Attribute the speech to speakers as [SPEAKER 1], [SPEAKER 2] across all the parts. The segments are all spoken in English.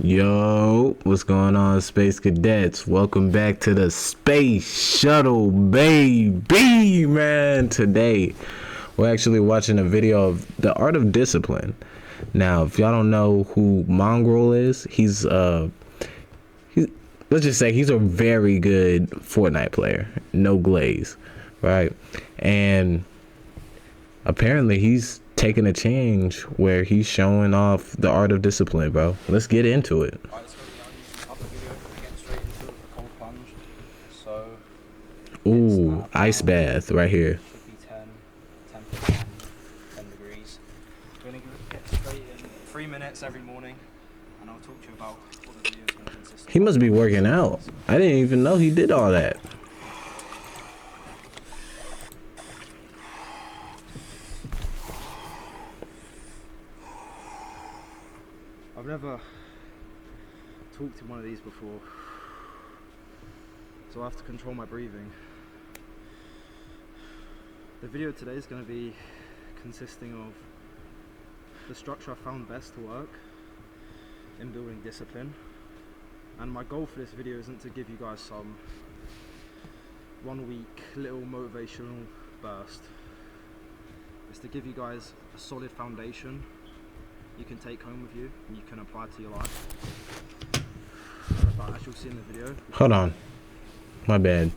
[SPEAKER 1] Yo, what's going on, Space Cadets? Welcome back to the Space Shuttle, baby, man. Today, we're actually watching a video of the art of discipline. Now, if y'all don't know who Mongraal is, he's let's just say he's a very good Fortnite player, no glaze, right? And apparently he's taking a change where he's showing off the art of discipline, bro. Let's get into it.
[SPEAKER 2] Alright, let's go down the video, getting straight into the cold plunge. So,
[SPEAKER 1] Ooh, ice bath right here.
[SPEAKER 2] should be 10 degrees. We're going to get straight in 3 minutes every morning, and I'll talk to you about what the video is going to consist of.
[SPEAKER 1] He must be working out. I didn't even know he did all that.
[SPEAKER 2] I've never talked in one of these before, so I have to control my breathing. The video today is going to be consisting of the structure I found best to work in building discipline, and my goal for this video isn't to give you guys some 1 week little motivational burst. It's to give you guys a solid foundation you can take home with you and you can apply to your life. But as you'll see in the video.
[SPEAKER 1] Hold on. My bad.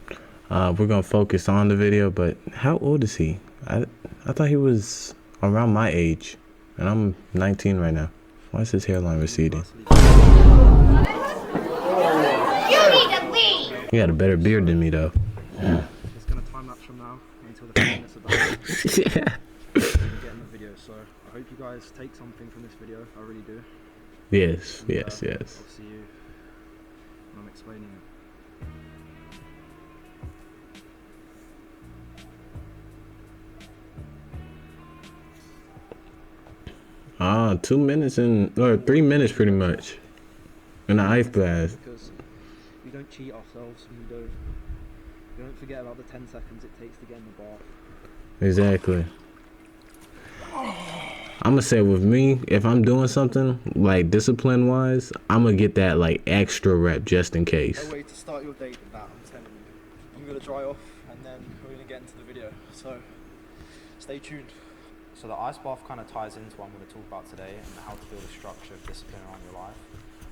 [SPEAKER 1] We're gonna focus on the video, but how old is he? I thought he was around my age, and I'm 19 right now. Why is his hairline receding?
[SPEAKER 3] You need to leave!
[SPEAKER 1] You got a better beard than me, though.
[SPEAKER 2] Yeah. It's gonna time lapse from now until the 5 minutes are done.
[SPEAKER 1] Yeah.
[SPEAKER 2] Get in the video, so I hope you guys take something from this video. I really do.
[SPEAKER 1] Yes,
[SPEAKER 2] And,
[SPEAKER 1] yes.
[SPEAKER 2] I'll see you when I'm explaining it.
[SPEAKER 1] Ah, 2 minutes or 3 minutes pretty much. In the ice bath.
[SPEAKER 2] Because we don't cheat ourselves and we don't forget about the 10 seconds it takes to get in the bath.
[SPEAKER 1] Exactly. I'm gonna say with me, if I'm doing something like discipline wise, I'm gonna get that like extra rep just in case.
[SPEAKER 2] No way to start your day than that, I'm telling you. I'm gonna dry off and then we're gonna get into the video. So stay tuned. So the ice bath kind of ties into what I'm going to talk about today and how to build a structure of discipline around your life.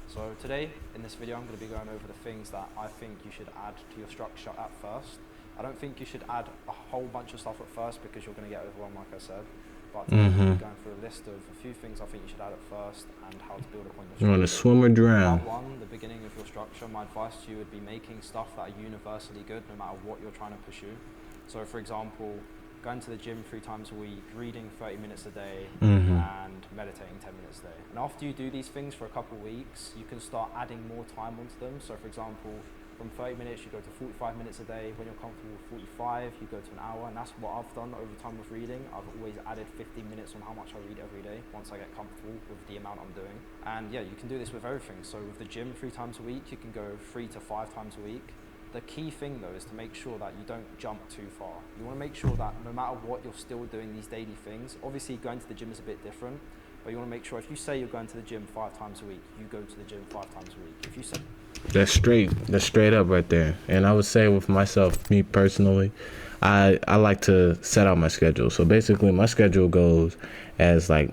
[SPEAKER 2] So today in this video I'm going to be going over the things that I think you should add to your structure at first. I don't think you should add a whole bunch of stuff at first because you're going to get overwhelmed, like I said. But today I'm going to be going through a list of a few things I think you should add at first and how to build upon your structure.
[SPEAKER 1] You want to swim or drown?
[SPEAKER 2] Part one, the beginning of your structure, my advice to you would be making stuff that are universally good no matter what you're trying to pursue. So for example, going to the gym 3 times a week, reading 30 minutes a day, and meditating 10 minutes a day. And after you do these things for a couple of weeks, you can start adding more time onto them. So for example, from 30 minutes, you go to 45 minutes a day. When you're comfortable with 45, you go to an hour. And that's what I've done over time with reading. I've always added 15 minutes on how much I read every day once I get comfortable with the amount I'm doing. And yeah, you can do this with everything. So with the gym 3 times a week, you can go 3 to 5 times a week. The key thing though is to make sure that you don't jump too far. You want to make sure that no matter what, you're still doing these daily things. Obviously going to the gym is a bit different, but you want to make sure if you say you're going to the gym 5 times a week, you go to the gym 5 times a week. If you say
[SPEAKER 1] That's straight up right there. And I would say with myself, me personally, I like to set out my schedule. So basically my schedule goes as like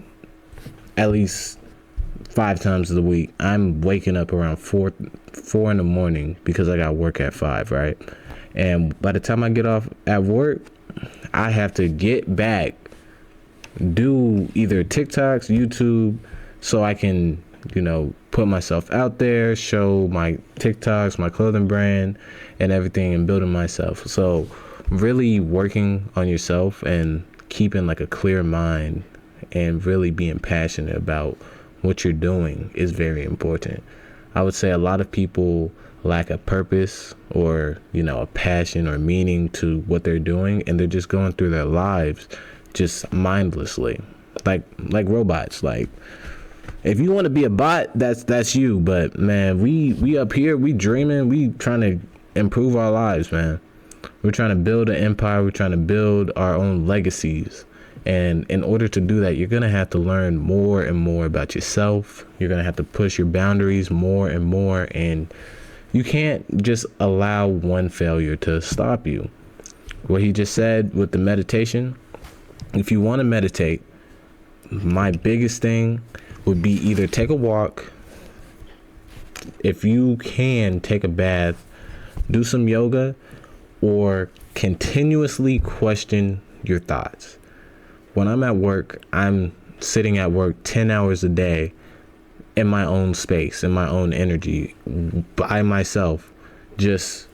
[SPEAKER 1] at least 5 times a week. I'm waking up around 4 in the morning because I got work at 5, right? And by the time I get off at work, I have to get back, do either TikToks, YouTube, so I can, put myself out there, show my TikToks, my clothing brand, and everything, and building myself. So really working on yourself and keeping like a clear mind and really being passionate about what you're doing is very important. I would say a lot of people lack a purpose or, a passion or meaning to what they're doing, and they're just going through their lives just mindlessly, like robots. Like, if you want to be a bot, that's you. But man, we up here, we dreaming, we trying to improve our lives, man. We're trying to build an empire. We're trying to build our own legacies. And in order to do that, you're going to have to learn more and more about yourself. You're going to have to push your boundaries more and more. And you can't just allow one failure to stop you. What he just said with the meditation, if you want to meditate, my biggest thing would be either take a walk. If you can, take a bath, do some yoga, or continuously question your thoughts. When I'm at work, I'm sitting at work 10 hours a day in my own space, in my own energy, by myself, just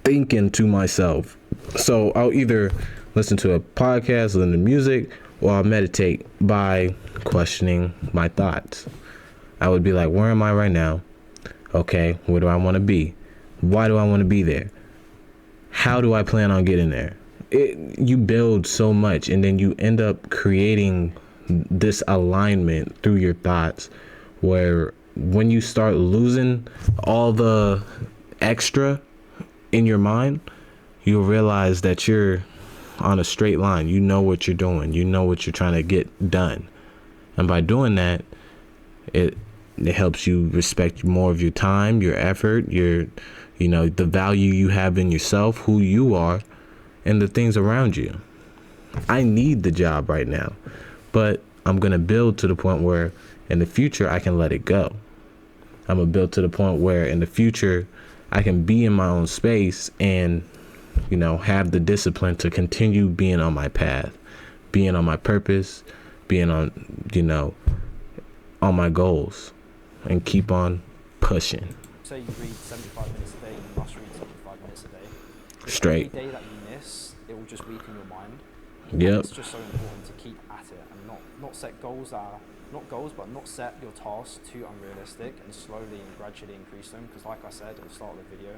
[SPEAKER 1] thinking to myself. So I'll either listen to a podcast, listen to music, or I'll meditate by questioning my thoughts. I would be like, where am I right now? Okay, where do I want to be? Why do I want to be there? How do I plan on getting there? You build so much, and then you end up creating this alignment through your thoughts, where when you start losing all the extra in your mind, you'll realize that you're on a straight line. You know what you're doing. You know what you're trying to get done. And by doing that, it helps you respect more of your time, your effort, the value you have in yourself, who you are, and the things around you. I need the job right now, but I'm going to build to the point where in the future I can let it go. I'm going to build to the point where in the future I can be in my own space and, have the discipline to continue being on my path, being on my purpose, being on, on my goals, and keep on pushing.
[SPEAKER 2] Say you read 75 minutes a day, you must read 75 minutes a day.
[SPEAKER 1] Straight.
[SPEAKER 2] Every day that you miss, it will just weaken your mind.
[SPEAKER 1] Yep.
[SPEAKER 2] It's just so important to keep at it and not set goals that are, not set your tasks too unrealistic and slowly and gradually increase them. Because like I said at the start of the video,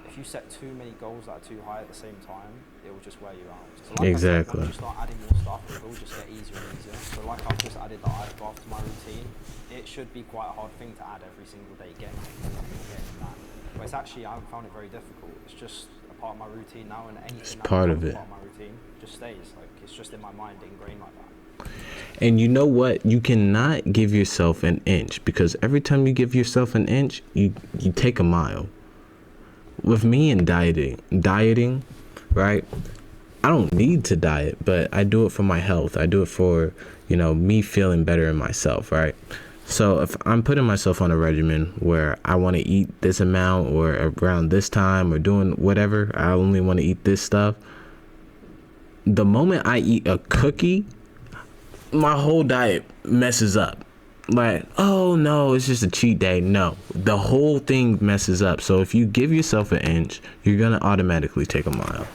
[SPEAKER 2] if you set too many goals that are too high at the same time, it will just wear you out. So like
[SPEAKER 1] Exactly.
[SPEAKER 2] I said, once you start adding more stuff, it will just get easier and easier. So like I've just added the ice bath to my routine. It should be quite a hard thing to add every single day, getting that. But it's actually, I haven't found it very difficult. It's just a part of my routine now, and anything that's part of my routine just stays. Like, it's just in my mind, ingrained like that.
[SPEAKER 1] And you know what? You cannot give yourself an inch, because every time you give yourself an inch, you take a mile. With me and dieting, right? I don't need to diet, but I do it for my health. I do it for, me feeling better in myself, right? So if I'm putting myself on a regimen where I want to eat this amount or around this time or doing whatever, I only want to eat this stuff. The moment I eat a cookie, my whole diet messes up. Like, oh no, it's just a cheat day. No, the whole thing messes up. So if you give yourself an inch, you're going to automatically take a mile.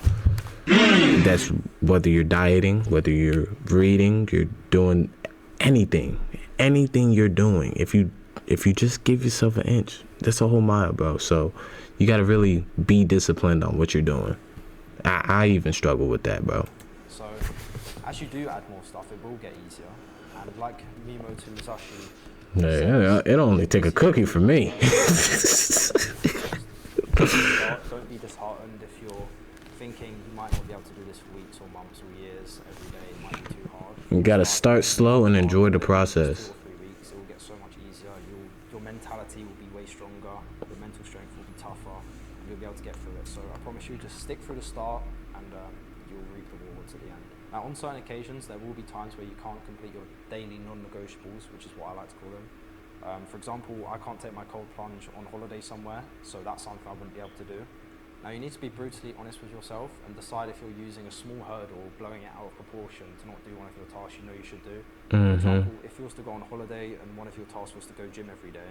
[SPEAKER 1] That's whether you're dieting, whether you're reading, you're doing anything you're doing. If you just give yourself an inch, that's a whole mile, bro. So you got to really be disciplined on what you're doing. I even struggle with that, bro.
[SPEAKER 2] So as you do add more stuff, it will get easier. And like Miyamoto Musashi
[SPEAKER 1] Yeah, it only take a cookie for me.
[SPEAKER 2] Don't be disheartened if you're thinking you might not be able to do this for weeks or months or years. Every day it might be too hard.
[SPEAKER 1] You gotta start slow and enjoy the process.
[SPEAKER 2] 2 or 3 weeks, it will get so much easier. Your mentality will be way stronger. Your mental strength will be tougher. And you'll be able to get through it. So I promise you, just stick through the start, and you'll reap the rewards at the end. Now, on certain occasions, there will be times where you can't complete your daily non-negotiables, which is what I like to call them. For example, I can't take my cold plunge on holiday somewhere, so that's something I wouldn't be able to do. Now, you need to be brutally honest with yourself and decide if you're using a small hurdle, blowing it out of proportion to not do one of your tasks you know you should do. For example, if you was to go on holiday and one of your tasks was to go gym every day,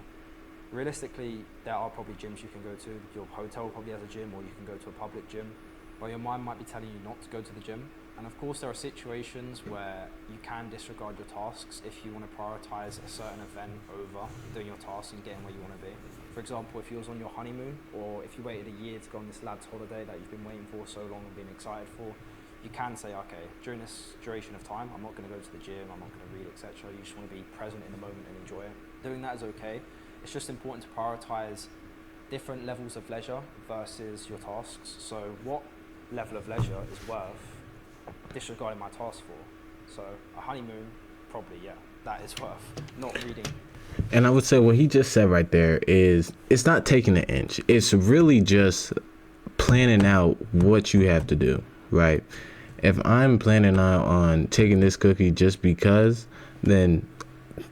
[SPEAKER 2] realistically, there are probably gyms you can go to. Your hotel probably has a gym, or you can go to a public gym. Well, your mind might be telling you not to go to the gym. And of course, there are situations where you can disregard your tasks if you want to prioritize a certain event over doing your tasks and getting where you want to be. For example, if you was on your honeymoon, or if you waited a year to go on this lad's holiday that you've been waiting for so long and been excited for, you can say, okay, during this duration of time, I'm not going to go to the gym, I'm not going to read, etc. You just want to be present in the moment and enjoy it. Doing that is okay. It's just important to prioritize different levels of leisure versus your tasks. So what level of leisure is worth disregarding my task for? So a honeymoon, probably, yeah, that is worth not reading.
[SPEAKER 1] And I would say what he just said right there is, it's not taking an inch. It's really just planning out what you have to do, right? If I'm planning out on taking this cookie just because, then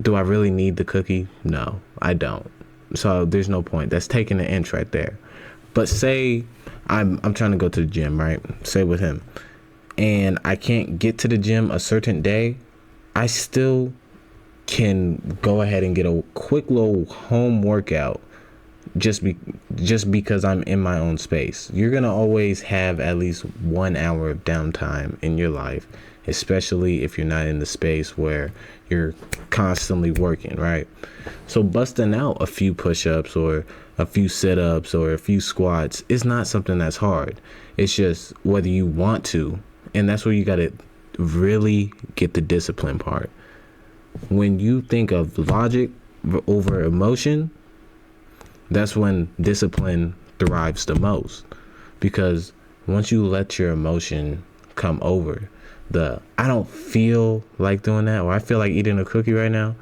[SPEAKER 1] do I really need the cookie? No, I don't. So there's no point. That's taking an inch right there. But say I'm trying to go to the gym, right? Say with him, and I can't get to the gym a certain day, I still can go ahead and get a quick little home workout just because I'm in my own space. You're gonna always have at least 1 hour of downtime in your life, especially if you're not in the space where you're constantly working, right? So busting out a few push-ups or a few sit-ups or a few squats is not something that's hard. It's just whether you want to, and that's where you gotta really get the discipline part. When you think of logic over emotion, that's when discipline thrives the most. Because once you let your emotion come over, I don't feel like doing that, or I feel like eating a cookie right now,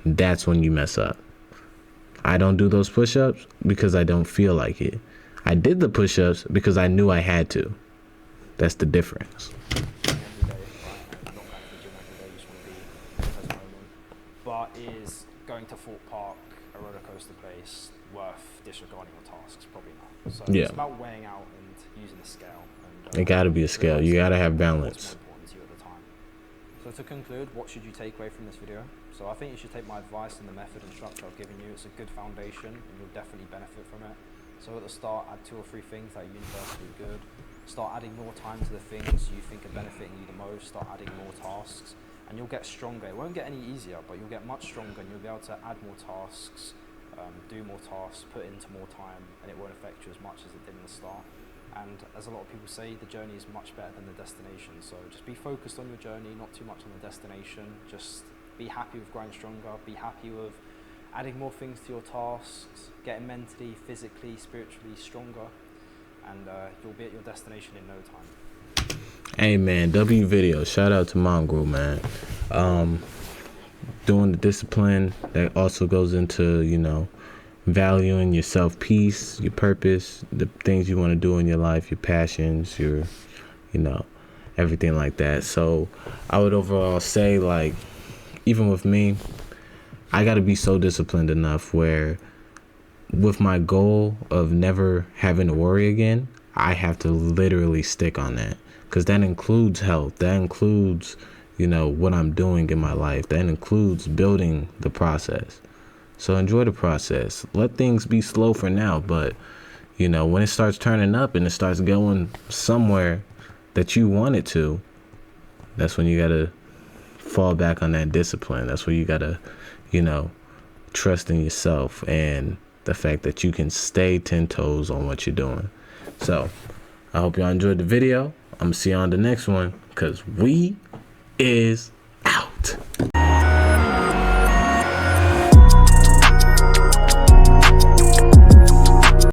[SPEAKER 1] that's when you mess up. I don't do those push-ups because I don't feel like it. I did the push-ups because I knew I had to. That's the difference.
[SPEAKER 2] But is going to Fort Park, a roller coaster place, worth disregarding your tasks? Probably not. So
[SPEAKER 1] Yeah.
[SPEAKER 2] It's about weighing out and using the scale. And,
[SPEAKER 1] It gotta be a scale. You gotta have balance.
[SPEAKER 2] What's more important to you at the time. So to conclude, what should you take away from this video? So I think you should take my advice and the method and structure I've given you. It's a good foundation and you'll definitely benefit from it. So at the start, add 2 or 3 things that are universally good. Start adding more time to the things you think are benefiting you the most. Start adding more tasks. And you'll get stronger. It won't get any easier, but you'll get much stronger and you'll be able to add more tasks, do more tasks, put into more time, and it won't affect you as much as it did in the start. And as a lot of people say, the journey is much better than the destination. So just be focused on your journey, not too much on the destination. Just be happy with growing stronger, be happy with adding more things to your tasks, getting mentally, physically, spiritually stronger, and you'll be at your destination in no time.
[SPEAKER 1] Hey man, W video. Shout out to Mongraal, man. Doing the discipline that also goes into, valuing your self-peace, your purpose, the things you want to do in your life, your passions, your, everything like that. So I would overall say, like, even with me, I got to be so disciplined enough where with my goal of never having to worry again, I have to literally stick on that. Because that includes health. That includes, what I'm doing in my life. That includes building the process. So enjoy the process. Let things be slow for now. But, when it starts turning up and it starts going somewhere that you want it to, that's when you got to fall back on that discipline. That's where you got to, trust in yourself and the fact that you can stay 10 toes on what you're doing. So I hope y'all enjoyed the video. I'm gonna see you on the next one, because we is out.